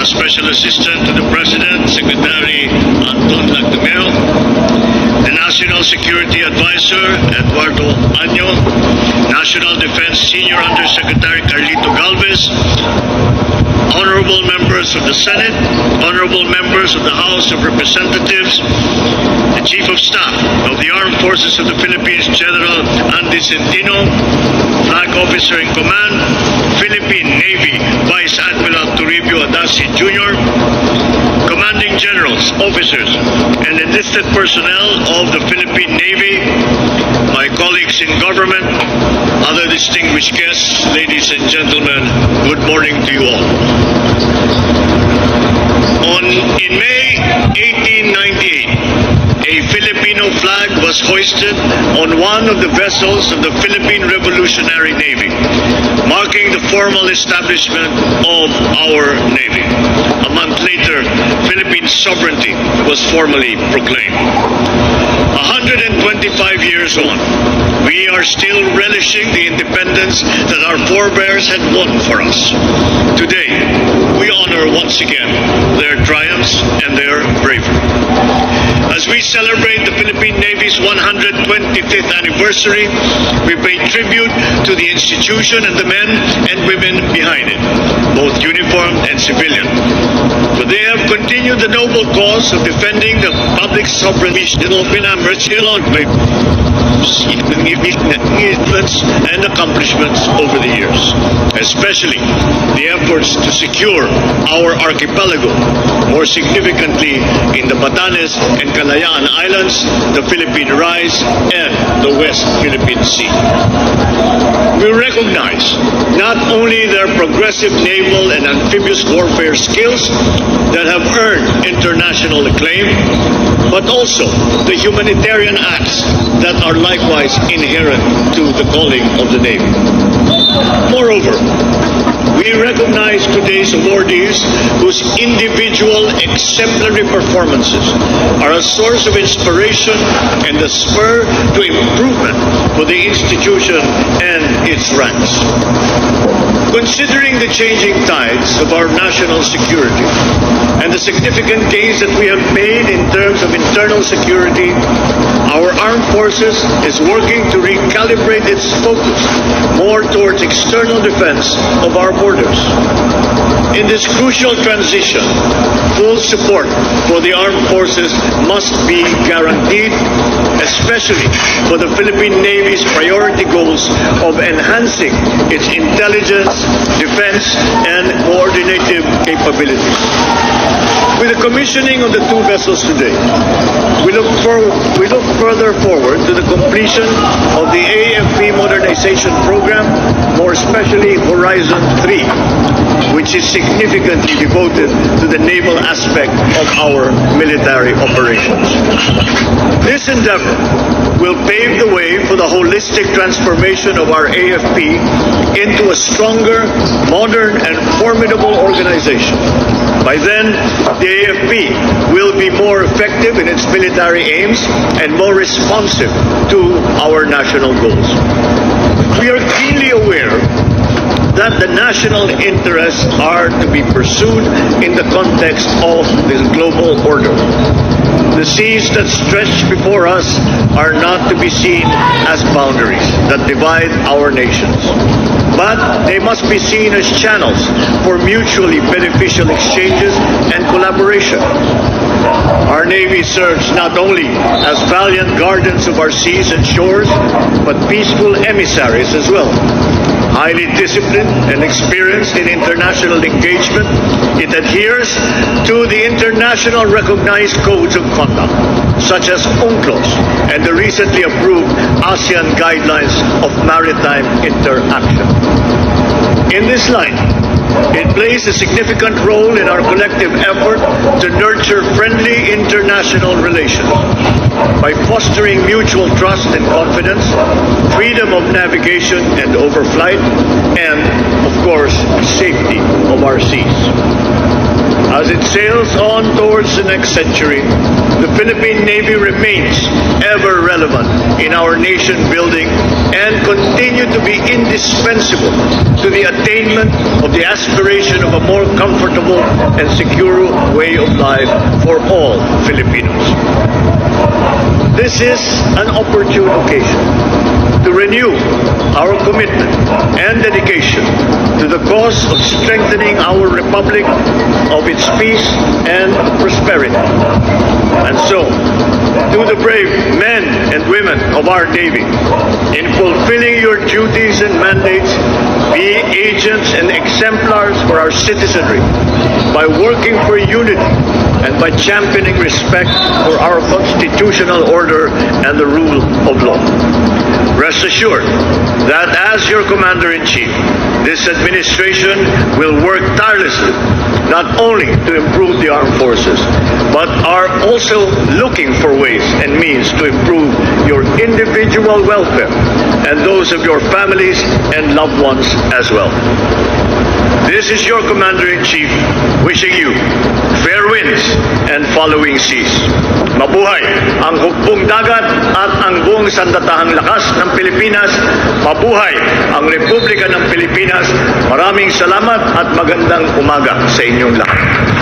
Special Assistant to the President, Secretary Anton Lactumeo, the National Security Advisor, Eduardo Año, National Defense Senior Undersecretary Carlito Galvez, honorable members of the Senate, honorable members of the House of Representatives, the Chief of Staff of the Armed Forces of the Philippines, General Andy Centino, Flag Officer in Command, Philippine Navy Vice Admiral Toribio Adasi Jr., Commanding Generals, Officers, and enlisted personnel of the Philippine Navy, my colleagues in government, other distinguished guests, ladies and gentlemen, good morning to you all. In May 1898, a Filipino flag was hoisted on one of the vessels of the Philippine Revolutionary Navy, marking the formal establishment of our Navy. A month later, Philippine sovereignty was formally proclaimed. 125 years on, we are still relishing the independence that our forebears had won for us. Today, we honor once again their triumphs and their bravery. As we celebrate the Philippine Navy's 125th anniversary, we pay tribute to the institution and the men and women behind it, both uniformed and civilian. For they have continued the noble cause of defending the public sovereignty and accomplishments over the years, especially the efforts to secure our archipelago, more significantly in the Batanes and Kalayaan Islands, the Philippine Rise, and the West Philippine Sea. We recognize not only their progressive naval and amphibious warfare skills that have earned international acclaim, but also the humanitarian acts that are likewise inherent to the calling of the Navy. Moreover, we recognize today's awardees whose individual exemplary performances are a source of inspiration and a spur to improvement for the institution and its ranks. Considering the changing tides of our national security and the significant gains that we have made in terms of internal security, our armed forces is working to recalibrate its focus more towards external defense of our borders. In this crucial transition, full support for the armed forces must be guaranteed, especially for the Philippine Navy's priority goals of enhancing its intelligence, defense, and coordinative capabilities. With the commissioning of the two vessels today, we look further forward to the completion of the AFP modernization program, more especially Horizon 3, which is significantly devoted to the naval aspect of our military operations. This endeavor will pave the way for the holistic transformation of our AFP into a stronger, modern, and formidable organization. By then, the AFP will be more effective in its military aims and more responsive to our national goals. We are keenly aware that the national interests are to be pursued in the context of this global order. The seas that stretch before us are not to be seen as boundaries that divide our nations, but they must be seen as channels for mutually beneficial exchanges and collaboration. Our Navy serves not only as valiant guardians of our seas and shores, but peaceful emissaries as well. Highly disciplined and experienced in international engagement, it adheres to the international recognized codes of conduct, such as UNCLOS and the recently approved ASEAN Guidelines of Maritime Interaction. In this line, it plays a significant role in our collective effort to nurture friendly international relations by fostering mutual trust and confidence, freedom of navigation and overflight, and, of course, safety of our seas. As it sails on towards the next century, the Philippine Navy remains ever relevant in our nation building and continue to be indispensable to the attainment of the aspiration of a more comfortable and secure way of life for all Filipinos. This is an opportune occasion to renew our commitment and dedication to the cause of strengthening our republic, of its peace and prosperity. And so, to the brave men and women of our Navy, in fulfilling your duties and mandates, be agents and exemplars for our citizenry by working for unity and by championing respect for our constitutional order and the rule of law. Rest assured that as your Commander-in-Chief, this administration will work tirelessly not only to improve the armed forces, but are also looking for ways and means to improve your individual welfare and those of your families and loved ones as well. This is your Commander-in-Chief wishing you fair winds and following seas. Mabuhay ang hukbong dagat at ang buong sandatahang lakas ng Pilipinas. Mabuhay ang Republika ng Pilipinas. Maraming salamat at magandang umaga sa inyong lahat.